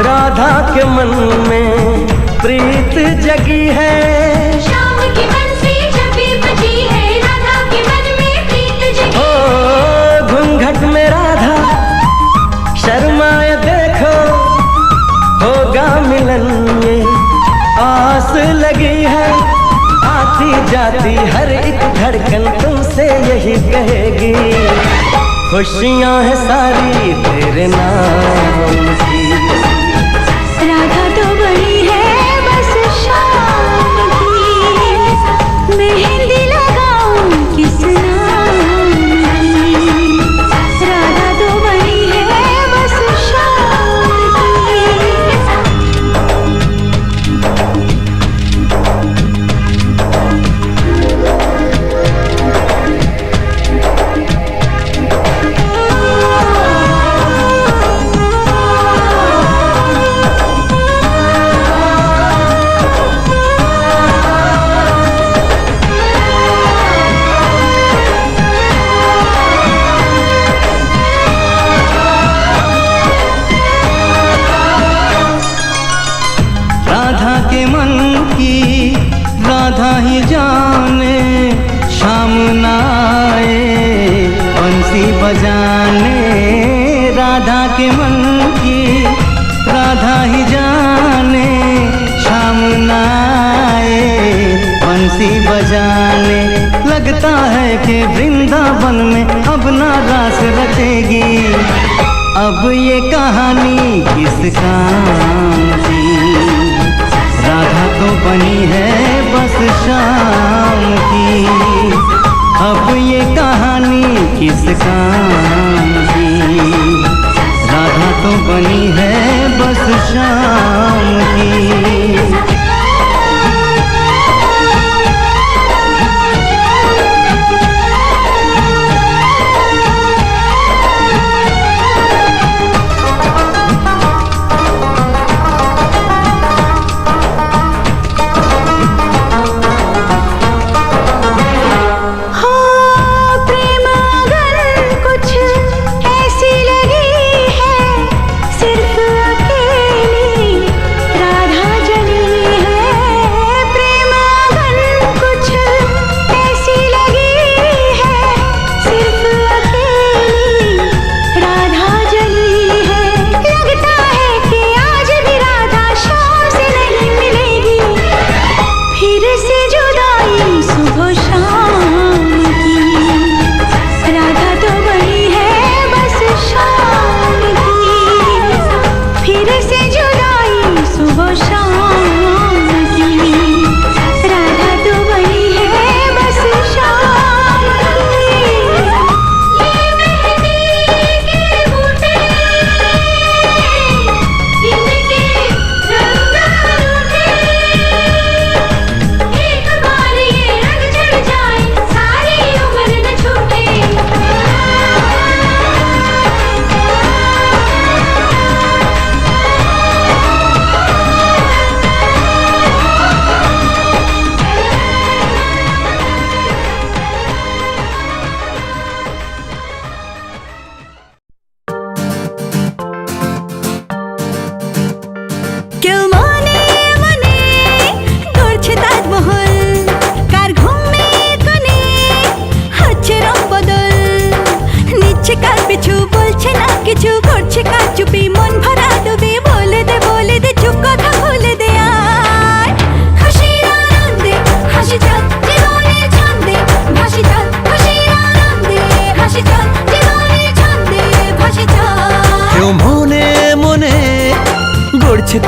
राधा के मन में प्रीत जगी है। शाम की बंसी जब भी बजी है, राधा के मन में प्रीत जगी। ओ घूंघट में राधा शर्माए देखो, होगा मिलन ये आस लगी है। आती जाती हर एक धड़कन तुमसे यही कहेगी, खुशियां हैं सारी तेरे नाम की। राधा तो बड़ी है बस शाम की, मेहंदी लगाऊं किस नाम की। राधा तो बड़ी है बस शाम की। राधा ही जाने शाम न आए बंसी बजाने। राधा के मन की राधा ही जाने शाम न आए बंसी बजाने। लगता है कि वृंदावन में अब ना रास रचेगी, अब ये कहानी किस काम की। राधा तो बनी है बस शाम की, अब ये कहानी किस काम की। राधा तो बनी है बस शाम की।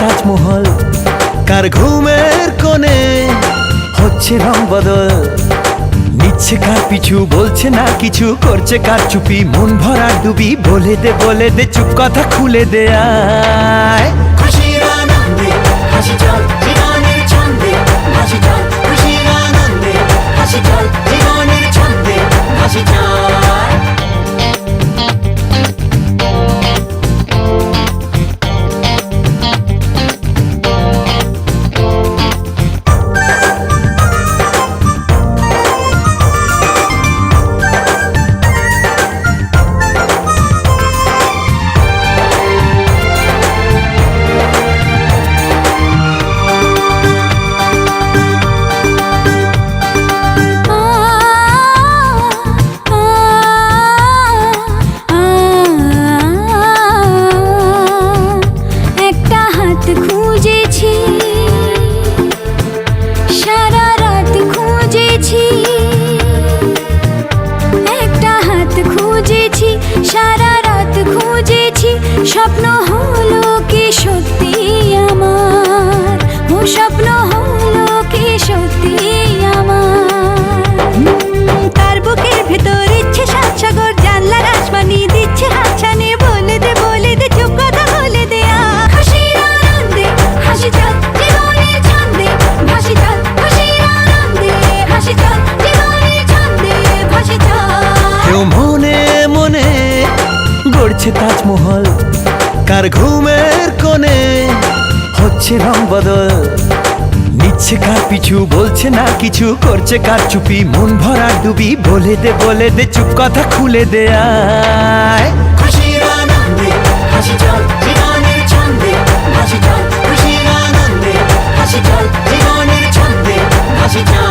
তাজমহল কার ঘুমের কোণে হচ্ছে রং বদল, নিচ্ছে কার পিছু বলছে না কিছু, করছে কার চুপি মন ভরা ডুবি। বলে দে চুপ কথা খুলে দে আয়। খুশির আনন্দে হাসি চল জীবনের ছন্দে ভাসি চল, খুশির আনন্দে হাসি চল জীবনের ছন্দে ভাসি চল। ঘুমের কোণে হচ্ছে রং বদল, নিচ্ছে কার পিছু, বলছে না কিছু, করছে কার চুপি, মন ভরা ডুবি, বলে দে চুপ কথা খুলে দে আয়। খুশির আনন্দে হাসি চল জীবনের ছন্দে ভাসি চল, খুশির আনন্দে হাসি চল জীবনের ছন্দে ভাসি চল।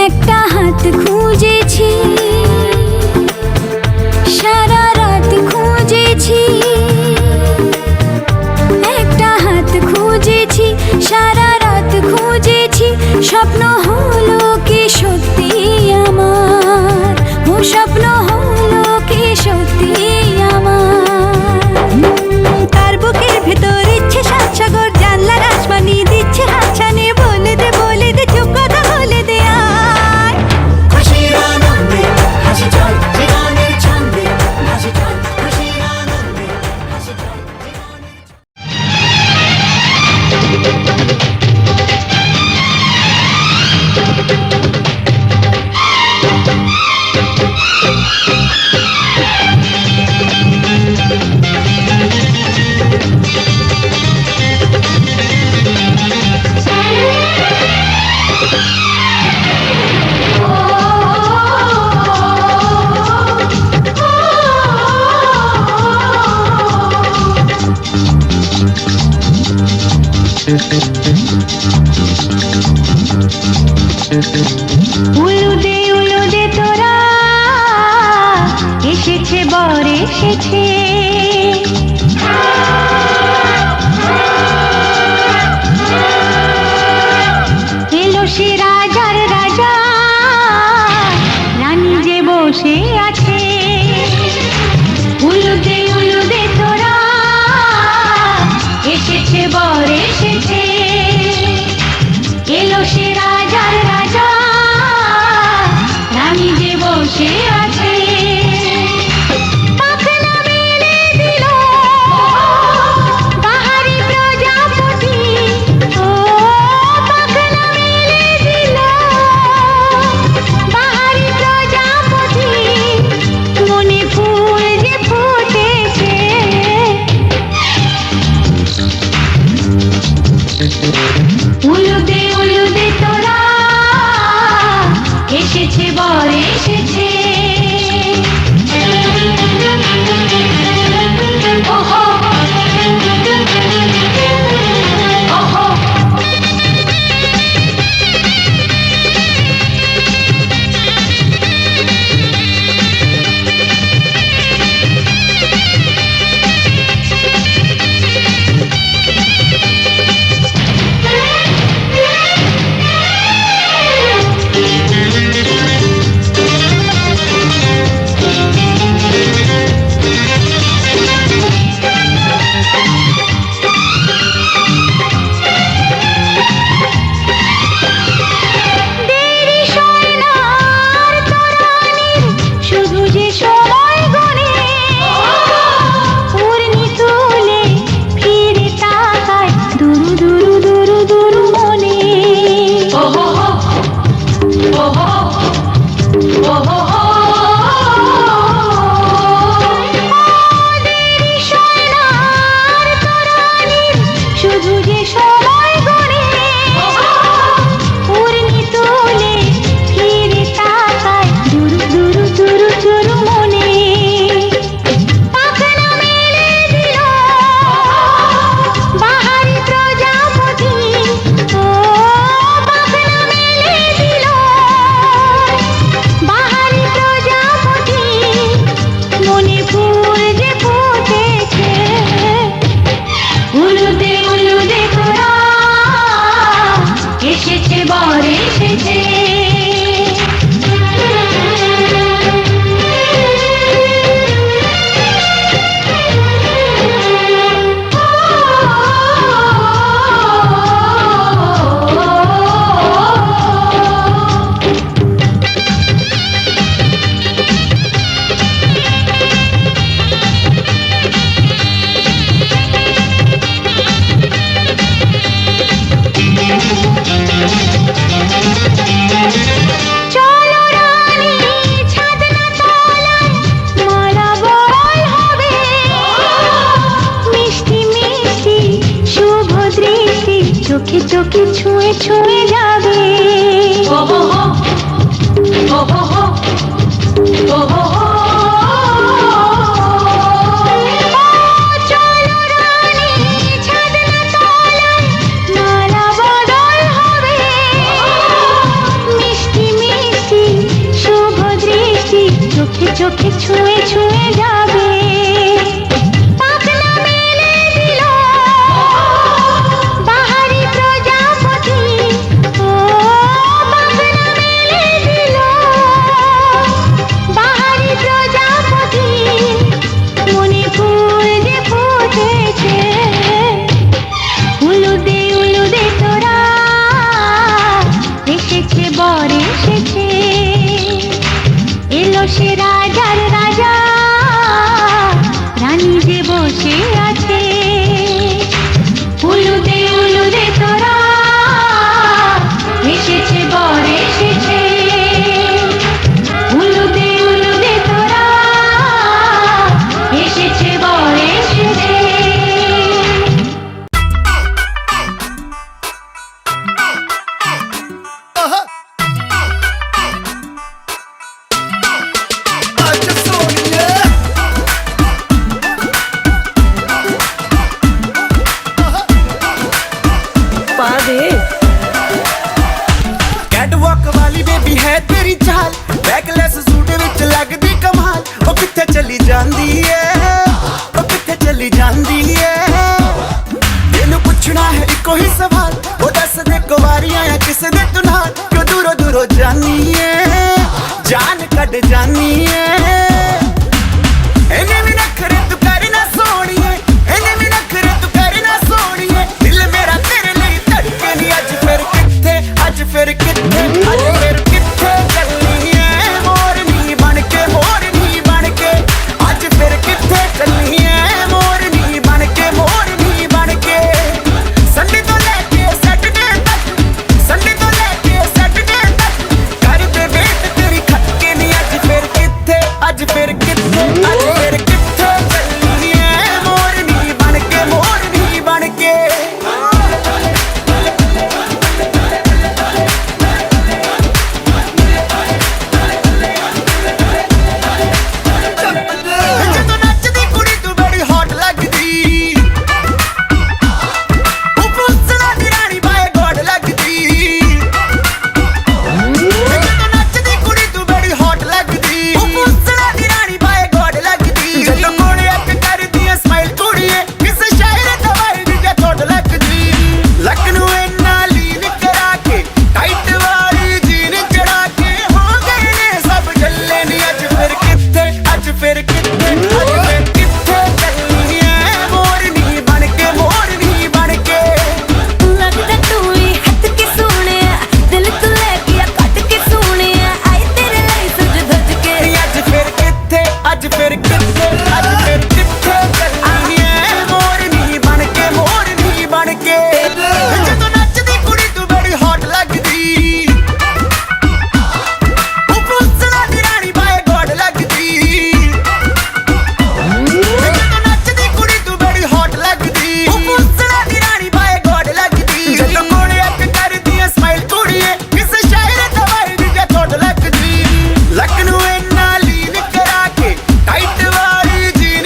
একটা হাত খুঁজেছি, সারা রাত খুঁজেছি, একটা হাত খুঁজেছি, সারা রাত খুঁজেছি, স্বপ্ন হলো কি সত্যি আমার, ও স্বপ্ন হলো কি সত্যি আমার। তার বুকের ভেতর ইচ্ছে সাত সাগর, জানলার আসমানি দিচ্ছে হাতছানি, বলে দে চুপ কথা বলে দে আয়। খুশির আনন্দে হাসি চল জীবনের ছন্দে ভাসি চল, খুশির আনন্দে হাসি চল জীবনের উলুদে তোরা এসেছে বর এসেছে, এলো সে রাজার রাজা, রানী যে বসে আছে। উলুদে তোরা এসেছে বর এসেছে, এলো সে রাজার রাজা, রানী যে বসে আছে। পাখনা মেলে চোখে চোখে ছুঁয়ে ছুঁয়ে যাবে। ও হো হো, ও হো হো, ও হো হো। চলো রানী ছাদনা তলায়, মালা বদল হবে। মিষ্টি মিষ্টি শুভ দৃষ্টি চোখে চোখে ছুঁয়ে ছুঁয়ে যাবে। পাখনা মেলে দিল বাহারি প্রজাপতি, ও পাখনা মেলে দিল বাহারি প্রজাপতি। মনে ফুল যে ফুটেছে, উলুদে উলুদে তোরা এসেছে বর এসেছে। এলো সে রাজার রাজা, রানী যে বসে আছে। উলুদে উলুদে তোরা এসেছে বর এসেছে। উলুদে উলুদে তোরা এসেছে বর এসেছে। ਪਾ ਦੇ कैटवॉक वाली बेबी है तेरी चाल, बैकलेस सूट विच लगदी कमाल। ओ किथे चली जांदी है, ओ किथे चली जांदी है। तेनू पुछना है इको ही सवाल, ओ दस दे कुवारी आया किस दे तू नाल। क्यों दूरों दूरों जानी है, जान कड जानी है। इन्हें भी नखरे तू कर ना सोनिए, इन्हें भी नखरे तू कर ना सोनिए। दिल मेरा तेरे लिए धड़के नी। अज फिर किथे, अज फिर किथे, अज फिर किथे चलनी है मोरनी बन के, मोरनी बन के। अज फिर किथे चलनी है मोरनी बन के, मोरनी बन के। संडे तो लेके सैटरडे तक, संडे तो लेके सैटरडे तक कर दे वेट तेरी खटके नी। अज फिर किथे, अज फिर किथे, अज फिर किथे चलनी है मोरनी बन के, मोरनी बन के। ਜਦੋਂ ਨੱਚਦੀ ਕੁੜੀ ਤੂੰ ਬੜੀ ਹੌਟ ਲੱਗਦੀ, ਉਹ ਪੁੱਛਣਾ ਦੀ ਰਾਣੀ ਬਾਏ ਗੋਡ ਲੱਗਦੀ। ਜਦੋਂ ਨੱਚਦੀ ਕੁੜੀ ਤੂੰ ਬੜੀ ਹੌਟ ਲੱਗਦੀ, ਉਹ ਪੁੱਛਣਾ ਦੀ ਰਾਣੀ ਬਾਏ ਗੋਡ ਲੱਗਦੀ। ਜਦੋਂ ਕੋਲੇ ਅੱਖ ਕਰਦੀ ਐ ਸਮਾਈਲ ਕੁੜੀਏ, ਕਿਸੇ ਸ਼ਾਇਰ ਦਵਾਈ ਦੀ ਜੇ ਥੋੜ ਲੱਗਦੀ। ਲੱਕ ਨੂੰ ਇੰਨਾ ਲੀਨ ਕਰਾ ਕੇ, ਟਾਈਟ ਵਾਲੀ ਜੀਨ ਚੜਾ ਕੇ ਹੋ ਗਏ ਨੇ ਸਭ ਜੱਲੇ ਨੀ। ਅੱਜ ਫਿਰ ਕਿੱਥੇ, ਅੱਜ ਫਿਰ ਕਿੱਥੇ, ਅੱਜ ਫਿਰ ਕਿੱਥੇ ਚੱਲਣੀ ਐ ਮੋਰਨੀ ਬਣ ਕੇ, ਮੋਰਨੀ ਬਣ ਕੇ। ਲੱਗਦਾ ਤੂੰ ਹੀ ਹੱਥ ਕੇ ਸੋਹਣਿਆ, ਦਿਲ ਤੋਂ ਲੈ ਗਿਆ ਕੱਟ ਕੇ ਸੋਹਣਿਆ। ਆਏ ਤੇਰੇ ਲਈ ਸਜ ਧਜ ਕੇ। ਨੀ ਅੱਜ ਫਿਰ ਕਿੱਥੇ, ਅੱਜ ਫਿਰ ਕਿੱਥੇ, ਅੱਜ ਫਿਰ ਕਿੱਥੇ ਚੱਲਣੀ ਐ ਮੋਰਨੀ ਬਣ ਕੇ, ਮੋਰਨੀ ਬਣ ਕੇ। ਜਦੋਂ ਨੱਚਦੀ ਕੁੜੀ ਤੂੰ ਬੜੀ ਹੌਟ ਲੱਗਦੀ, ਉਹ ਪੁੱਛਣਾ ਦੀ ਰਾਣੀ ਬਾਏ ਗੋਡ ਲੱਗਦੀ। ਜਦੋਂ ਨੱਚਦੀ ਕੁੜੀ ਤੂੰ ਬੜੀ ਹੌਟ ਲੱਗਦੀ, ਉਹ ਪੁੱਛਣਾ ਦੀ ਰਾਣੀ ਬਾਏ ਗੋਡ ਲੱਗਦੀ। ਜਦੋਂ ਕੋਲੇ ਅੱਖ ਕਰਦੀ ਐ ਸਮਾਈਲ ਕੁੜੀਏ, ਕਿਸੇ ਸ਼ਾਇਰ ਦਵਾਈ ਦੀ ਜੇ ਥੋੜ ਲੱਗਦੀ। ਲੱਕ ਨੂੰ ਇੰਨਾ ਲੀਨ ਕਰਾ ਕੇ, ਟਾਈਟ ਵਾਲੀ ਜੀਨ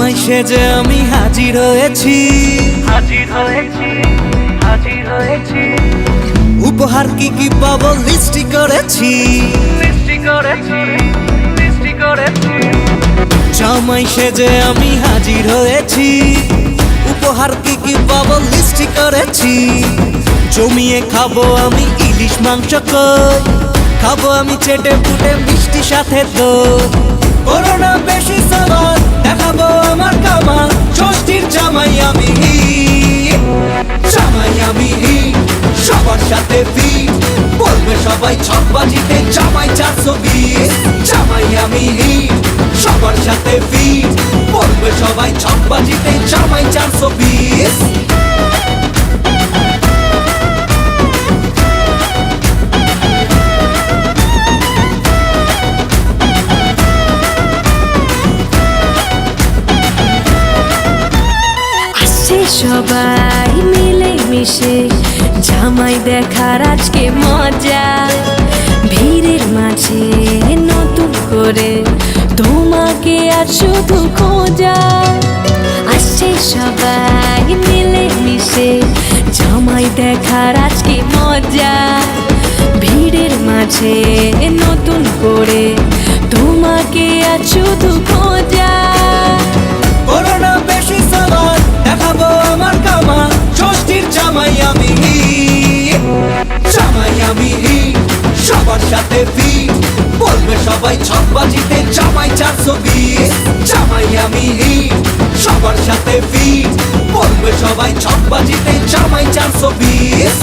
জামাই সেজে আমি হাজির হয়েছি, হাজির হয়েছি, হাজির হয়েছি, উপহার কি কি পাবো লিস্টি করেছি, সৃষ্টি করেছি, সৃষ্টি করেছি, জামাই সেজে আমি হাজির হয়েছি, উপহার কি কি পাবো লিস্টি করেছি। জমিয়ে খাবো আমি ইলিশ মাংস কই, খাবো আমি চেটে পুটে মিষ্টি সাথে দই। করোনা বেশি সামান দেখাবো আমার কামাল, ষষ্ঠীর জামাই আমি জামাই আমি সবার সাথে ফিট, বলবে সবাই ছকবাজিতে জামাই 420। জামাই আমি সবার সাথে ফিট, বলবে সবাই ছকবাজিতে জামাই 420। আসছে সবাই মিলে মিশে, জামাই দেখার আজকে মজা। ভিড়ের মাঝে নতুন করে তোমাকে আজ শুধু খোঁজা। আসছে সবাই মিলে মিশে, জামাই দেখার আজকে মজা। ভিড়ের মাঝে নতুন করে তোমাকে আজ শুধু খোঁজা। করোনা বেশি সামান দেখাবো আমার কামাল, ষষ্ঠীর জামাই আমি জামাই আমি সবার সাথে ফিট, বলবে সবাই ছকবাজিতে জামাই 420। জামাই আমি সবার সাথে ফিট, বলবে সবাই ছকবাজিতে জামাই 420।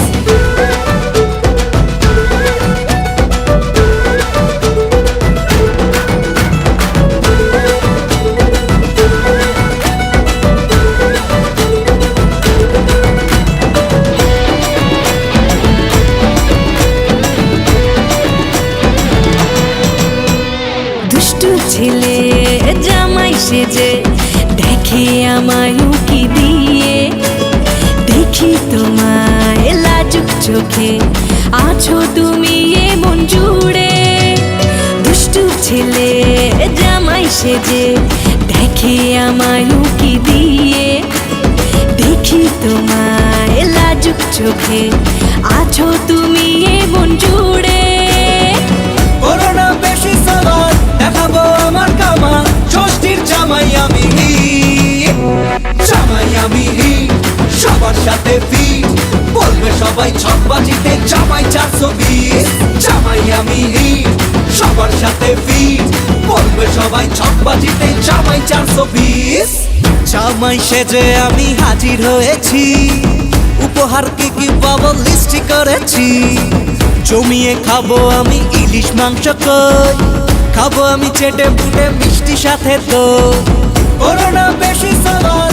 দুষ্টু ছেলে জামাই সেজে দেখে আমায় উকি দিয়ে। দেখি তোমায় লাজুক চোখে, আছো তুমি এমন জুড়ে। দুষ্টু ছেলে জামাই সেজে দেখে আমায় উকি দিয়ে। দেখি তোমায় লাজুক চোখে, আছো তুমি এমন জুড়ে। করোনা বেশি সামান দেখাবো আমার কামাল, ষষ্ঠীর জামাই আমি জামাই আমি সবার সাথে ফিট, বলবে সবাই ছকবাজিতে জামাই 420। জামাই আমি সবার সাথে ফিট, বলবে সবাই ছকবাজিতে জামাই 420। জামাই সেজে আমি হাজির হয়েছি, উপহার কি কি পাবো লিস্টি করেছি। জমিয়ে খাবো আমি ইলিশ মাংস কই, খাবো আমি চেটে পুটে মিষ্টি সাথে দই। করোনা বেশি সামান